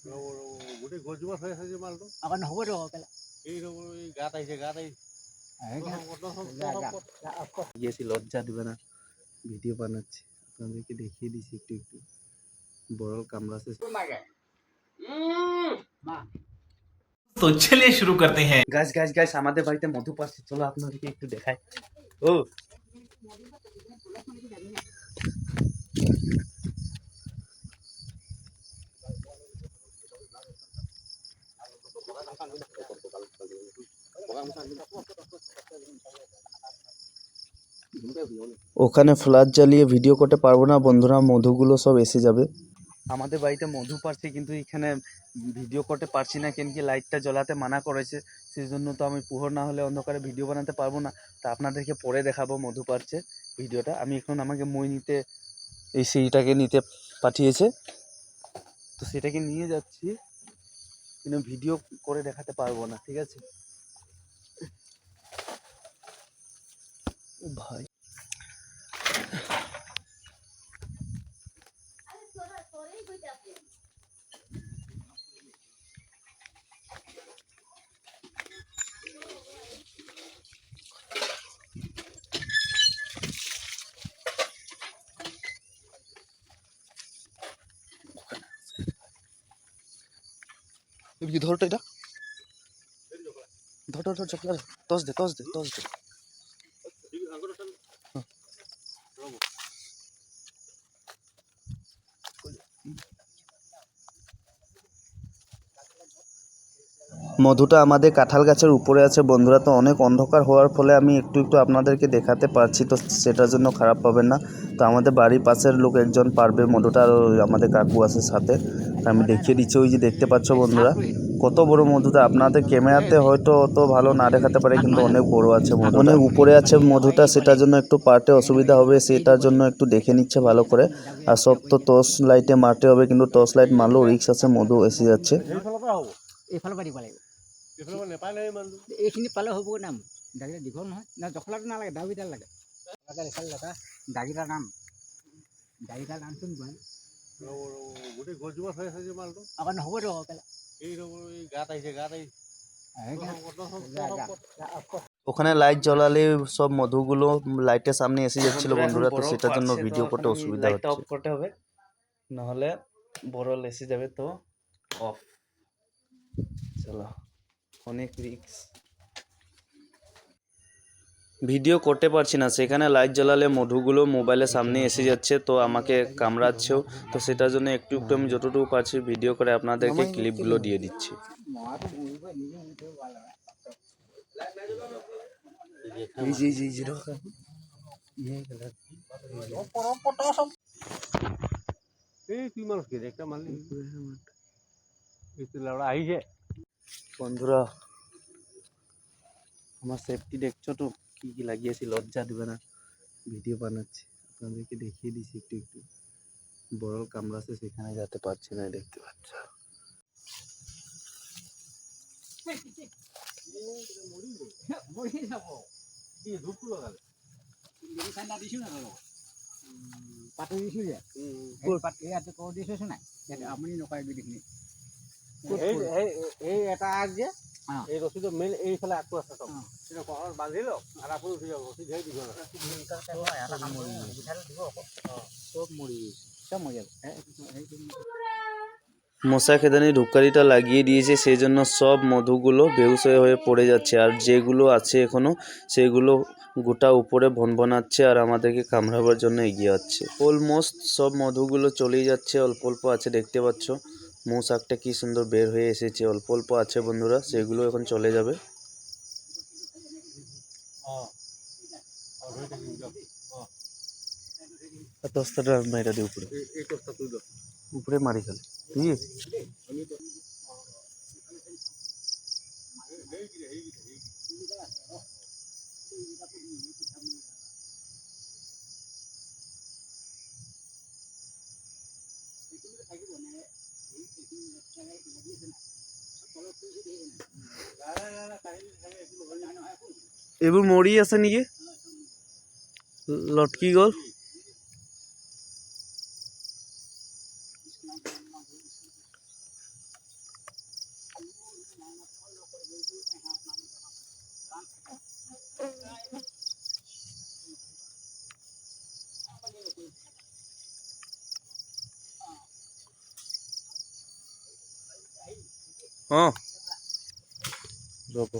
গোটেই গছজোপা হৈ আছে যে মালটো আকৌ নহ'ব দিয়ক কেলা এই গাত আহিছে গিয়েছি লজ্জা দিবে না ভিডিও বানাচ্ছি আপনাদেরকে দেখিয়ে দিচ্ছি একটু একটু বড় কামড়াছে तो चलिए शुरू करते हैं। গাছ গাছ গাছ আমাদের বাড়িতে মধু পাচ্ছে চলো আপনাদেরকে একটু দেখাই ও ওখানে ফ্ল্যাশ জ্বালিয়ে ভিডিও করতে পারবো না বন্ধুরা মধুগুলো সব এসে যাবে আমাদের বাড়িতে মধু পারছি কিন্তু এখানে ভিডিও করতে পারছি না কেন কি লাইটটা জ্বলাতে মানা করেছে সেই জন্য তো আমি পুহর না হলে অন্ধকারে ভিডিও বানাতে পারবো না তা আপনাদেরকে পরে দেখাবো মধু পারছে ভিডিওটা আমি এখন আমাকে মই নিতে এই সেইটাকে নিতে পাঠিয়েছে তো সেটাকে নিয়ে যাচ্ছি কিন্তু ভিডিও করে দেখাতে পারবো না ঠিক আছে ও ভাই ধর তো এটা ধর ধর ধর চকলা টস দে টস দে টস দে মধুটা আমাদের কাঁঠাল গাছের উপরে আছে বন্ধুরা তো অনেক অন্ধকার হওয়ার ফলে আমি একটু একটু আপনাদেরকে দেখাতে পারছি তো সেটার জন্য খারাপ পাবেন না তো আমাদের বাড়ির পাশের লোক একজন পারবে মধুটা আর আমাদের কাকু আছে সাথে আমি দেখিয়ে দিচ্ছি ওই যে দেখতে পাচ্ছ বন্ধুরা কত বড় মধুটা আপনাদের ক্যামেরাতে হয়তো অত ভালো না দেখাতে পারে কিন্তু অনেক বড় আছে মধু অনেক উপরে আছে মধুটা সেটার জন্য একটু পারতে অসুবিধা হবে সেটার জন্য একটু দেখে নিচ্ছে ভালো করে আর সব তো টর্চ লাইটে মারতে হবে কিন্তু টর্চ লাইট মারলেও রিক্স আছে মধু এসে যাচ্ছে এইফালৰ পৰা দিব লাগিব নেপালে ইমানটো এইখিনি পালে হ'ব নাম দাগিটা দীঘল নহয় না জখলাটো নালাগে দাবিডাল লাগে এইফালে লগা দাগিটাৰ নামচোন গোটেই গছজোপা হৈ আছে যে মালটো আকৌ নহ'ব দিয়ক কেলা এই গাত আহিছে ওখানে লাইট জ্বালালে সব মধুগুলো লাইটের সামনে এসে যাচ্ছিল বন্ধুরা তো সেটার জন্য ভিডিও করতে অসুবিধা হচ্ছে অফ করতে হবে নাহলে বড়ল এসে যাবে তো অফ চলো অনেক রিস্ক ভিডিও করতে পারছি না সেখানে লাইট জ্বালালে মধুগুলো মোবাইলের সামনে এসে যাচ্ছে তো আমাকে কামড়াচ্ছেও তো সেটার জন্য একটু একটু আমি যতটুকু পারছি ভিডিও করে আপনাদেরকে ক্লিপগুলো দিয়ে দিচ্ছি আহিছে বন্ধুরা আমার সেফটি দেখছো তো কি কি লাগিয়েছি লজ্জা দিবে না ভিডিও বানাচ্ছি আপনাদেরকে দেখিয়ে দিচ্ছি একটু একটু বড় কামড়াছে সেখানে যেতে পারছি না দেখতে পাচ্ছ পাতি দিছোঁ যে ইয়াতে কৈ দিছোঁ নাই ইয়াতে আপুনি নকৰে গোটেইখিনি এই এটা আগ যে এই ৰছীটো মেইন এইফালে আগটো আছে চব কহৰ বান্ধি লওক আৰু আপুনি উঠি যাব ৰছী ধৰি দিব চব মৰি চব মৰি যাব মশা খেদানি ধূপকাঠিটা লাগিয়ে দিয়েছে সেই জন্য সব মধুগুলো বেহুশ হয়ে পড়ে যাচ্ছে আর যেগুলো আছে এখনো সেগুলো গোটা উপরে ভনভনাচ্ছে আর আমাদেরকে কামড়াবার জন্য এগিয়ে যাচ্ছে অলমোস্ট সব মধুগুলো চলেই যাচ্ছে অল্প অল্প আছে দেখতে পাচ্ছ মৌচাকটা কি সুন্দর বের হয়ে এসেছে অল্প অল্প আছে বন্ধুরা সেগুলো এখন চলে যাবে দস্তাটা মাইরা দিয়ে উপরে উপরে মারি খালি তুই এইবোৰ মৰি আছে নেকি লটকি গ'ল হ্যাঁ রোবো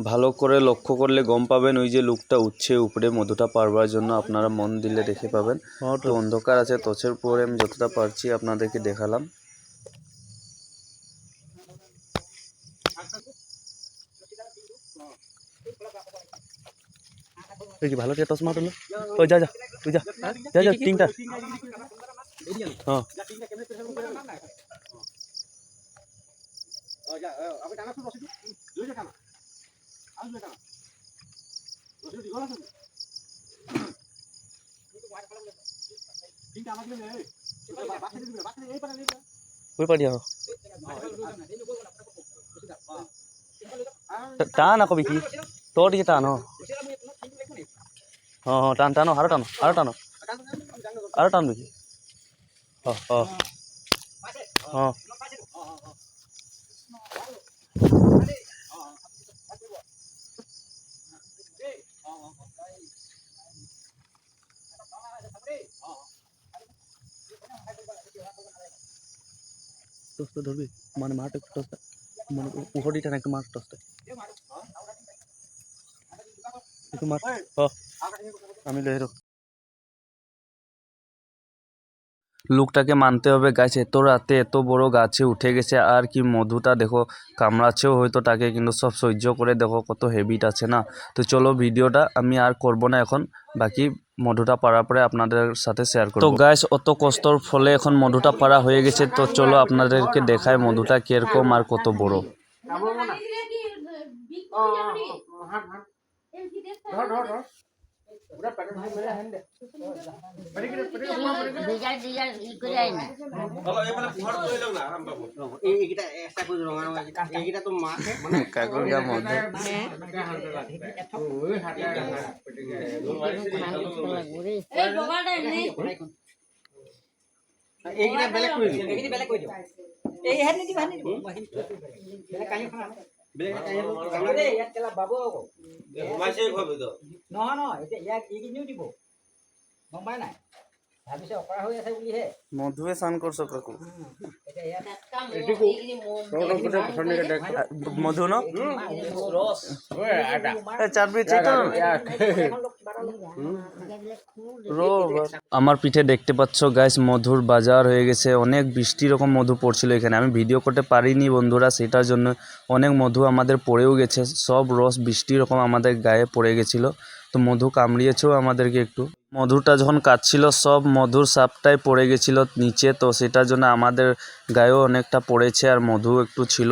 ভালো করে লক্ষ্য করলে গম পাবেন ওই যে লোকটা উঠছে উপরে মধুটা পারবার জন্য, আপনারা মন দিলে দেখে পাবেন। তো অন্ধকার আছে তোছের পরে আমি যতটা পারছি আপনাদেরকে দেখালাম। কি ভালো টস মার হলো, ওই যা যা তুই যা যা যা তিনটা। হ্যাঁ ওই পাড়ি টান আকৌ বিকি তোর দিকে টান। হ্যাঁ হ্যাঁ টান টানো আরো টানো আরো টানো আরো টান বিকি। হ্যাঁ হ্যাঁ হ্যাঁ টসটা ধরবি মানে মারটা একটু টসটা মানে উপরটা না একটু মার টসটা একটু মার। আমি লহেরো লোকটাকে মানতে হবে, গাছ এত রাতে এত বড় গাছে উঠে গেছে আর কি মধুটা দেখো কামড়াচ্ছেও হয়তো তাকে, কিন্তু সব সহ্য করে দেখো কত হেবিট আছে না। তো চলো ভিডিওটা আমি আর করব না এখন, বাকি মধুটা পাড়ার পরে আপনাদের সাথে শেয়ার করব। তো গাছ অত কষ্টর ফলে এখন মধুটা পাড়া হয়ে গেছে, তো চলো আপনাদেরকে দেখায় মধুটা কিরকম আর কত বড়। মধুৱে চান করছো কাকু মধু ন আমার পিঠে দেখতে পাচ্ছ গাইস মধুর বাজার হয়ে গেছে, অনেক বৃষ্টি রকম মধু পড়ছিল এখানে, আমি ভিডিও করতে পারিনি বন্ধুরা, সেটার জন্য অনেক মধু আমাদের পড়েও গেছে, সব রস বৃষ্টি রকম আমাদের গায়ে পড়ে গেছিল। তো মধু কামড়িয়েছেও আমাদেরকে একটু, মধুটা যখন কাটছিল সব মধুর সাপটাই পড়ে গেছিল নিচে, তো সেটার জন্য আমাদের গায়েও অনেকটা পড়েছে আর মধু একটু ছিল,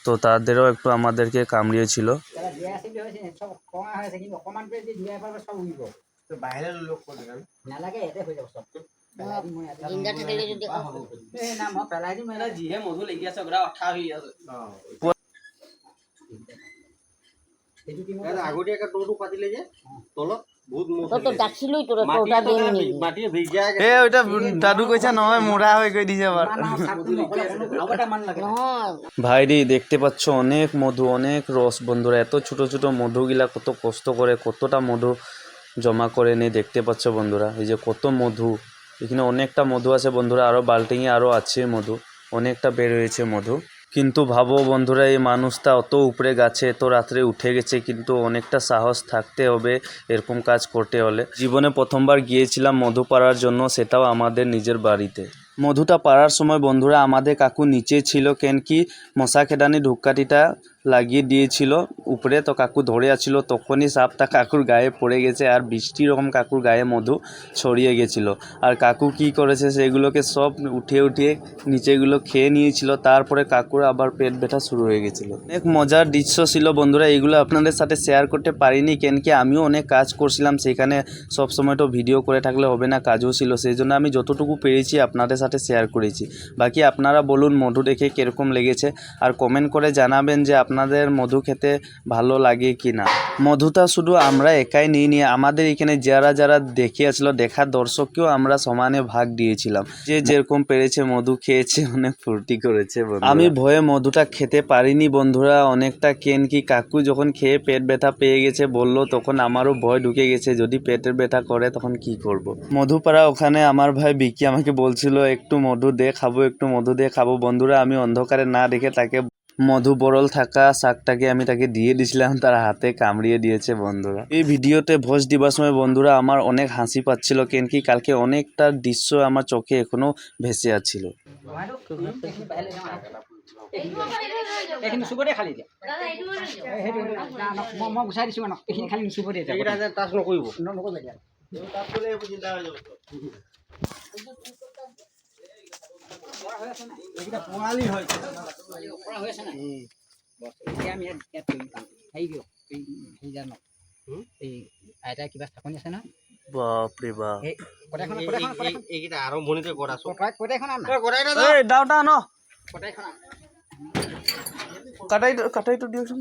তো তাদেরও একটু আমাদেরকে কামড়িয়েছিল। দাদু কৈছে নহয় মুড়া হয়ে গই দিছে ভাইরি, দেখতে পাচ্ছ অনেক মধু অনেক রস বন্ধুরা, এত ছোট ছোট মধুগুলা কত কষ্ট করে কতটা মধু জমা করে নিয়ে দেখতে পাচ্ছ বন্ধুরা, এই যে কত মধু এখানে অনেকটা মধু আছে বন্ধুরা, আরো বাল্টিংয়ে আরো আছে মধু, অনেকটা বের হয়েছে মধু। কিন্তু ভাবো বন্ধুরা এই মানুষটা অত উপরে গাছে এত রাত্রে উঠে গেছে, কিন্তু অনেকটা সাহস থাকতে হবে এরকম কাজ করতে হলে। জীবনে প্রথমবার গিয়েছিলাম মধু পাড়ার জন্য, সেটাও আমাদের নিজের বাড়িতে। মধুটা পাড়ার সময় বন্ধুরা আমাদের কাকু নিচে ছিল, কেন কি মশা খেদানি ধূপকাঠিটা লাগিয়ে দিয়েছিল উপরে, তো কাকু ধরে আছিল, তখনই সাপটা কাকুর গায়ে পড়ে গেছে আর বৃষ্টি রকম কাকুর গায়ে মধু ছড়িয়ে গেছিল, আর কাকু কি করেছে সেগুলোকে সব উঠিয়ে উঠিয়ে নিচেগুলো খেয়ে নিয়েছিল, তারপরে কাকুর আবার পেট ব্যথা শুরু হয়ে গেছিলো। অনেক মজার দৃশ্য ছিল বন্ধুরা, এগুলো আপনাদের সাথে শেয়ার করতে পারিনি, কেন কি আমিও অনেক কাজ করছিলাম সেখানে, সব সময় তো ভিডিও করে থাকলে হবে না, কাজও ছিল, সেই জন্য আমি যতটুকু পেরেছি আপনাদের সাথে শেয়ার করেছি। বাকি আপনারা বলুন মধু দেখে কীরকম লেগেছে, আর কমেন্ট করে জানাবেন যে আপনাদের মধু খেতে ভালো লাগে কি না। মধুটা শুধু আমরা একাই নিয়ে আমাদের এখানে যারা যারা দেখে আসলো দেখার দর্শককেও আমরা সমানে ভাগ দিয়েছিলাম, যে যেরকম পেরেছে মধু খেয়েছে, অনেক ফুর্তি করেছে। আমি ভয়ে মধুটা খেতে পারিনি বন্ধুরা অনেকটা, কেন কি কাকু যখন খেয়ে পেট ব্যথা পেয়ে গেছে বললো, তখন আমারও ভয় ঢুকে গেছে যদি পেটের ব্যথা করে তখন কি করব। মধুপাড়া ওখানে আমার ভাই বিকি আমাকে বলছিল একটু মধু দে খাবো, একটু মধু দিয়ে খাবো। বন্ধুরা আমি অন্ধকারে না দেখে তাকে মধু বরল থাকা শাকটাকে আমি তাকে দিয়ে দিয়েছিলাম, তার হাতে কামড়িয়ে দিয়েছে বন্ধুরা। এই ভিডিওতে ভোজ দিবার সময় বন্ধুরা আমার অনেক হাসি পাচ্ছিল, কেন কি কালকে অনেকটা দৃশ্য আমার চোখে এখনো ভেসে আছিল। এইখিনি চুবতে খালি দিয়া সেইটো মই গুচাই দিছোঁ মানে এইখিনি খালি নুচুব দিয়ে টাচ নকৰিব। নকৰিব এতিয়া এইকেইটা পোৱালি হয় পৰা হৈ আছে নাই এতিয়া আমি ইয়াত হেৰি দিয়ক এই হেৰি জানো এই আইতাই কিবা স্থাপনী আছে নহয়। বাপরে বাপ, এইকেইটা আৰম্ভণিতে কৰাছো। কটাইখন আন দাওটা ন কটাইখন আন কাটাইটো দিয়কচোন।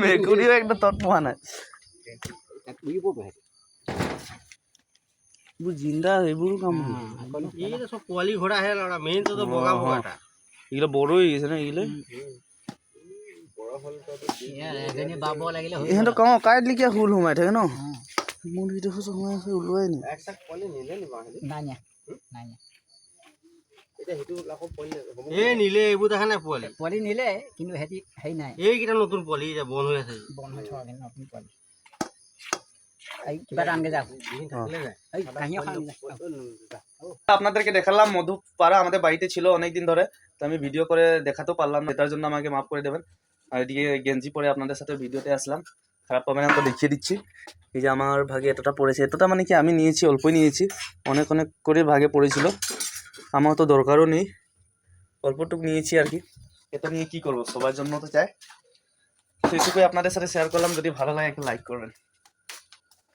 মেকুৰীও একটা তত পোৱা নাই, এইবোৰ জিন্দা, এইবোৰো কাম এইকেইটা চব পোৱালি ঘোঁৰা আহে ল'ৰা, মেইনটোতো বগা বগাটা। এইগুলো বড় হয়ে গেছে না এগুলো। ইহঁতৰ কওঁ কাইট লিখিয়া হুল সোমাই থাকে ন, মুৰ্গীটো সোমাই আছে ওলোৱাই নাই। এই নিলে এইবোৰ দেখা নাই পোৱালি, পোৱালি নিলে কিন্তু সিহঁতি হেৰি নাই, এইকেইটা নতুন পোৱালি এতিয়া বন্ধ হৈ আছে। বন্ধ হৈ থকা নতুন পোৱালি কিবা এটা আনগে যাও আপনাদেরকে দেখালাম মধুপাড়া আমাদের বাড়িতে ছিল অনেকদিন ধরে, তো আমি ভিডিও করে দেখাতেও পারলাম না, এটার জন্য আমাকে মাফ করে দেবেন। আর এদিকে গেঞ্জি পরে আপনাদের সাথে ভিডিওতে আসলাম, খারাপ পাবেন না তো দেখিয়ে দিচ্ছি। এই যে আমার ভাগে এতটা পড়েছে, এতটা মানে কি আমি নিয়েছি অল্পই নিয়েছি, অনেক অনেক করে ভাগে পড়েছিল, আমার তো দরকারও নেই, অল্পটুকু নিয়েছি আর কি। এটা নিয়ে কি করবো, সবার জন্য তো চাই, তো এইটুকুই আপনাদের সাথে শেয়ার করলাম। যদি ভালো লাগে একটা লাইক করবেন।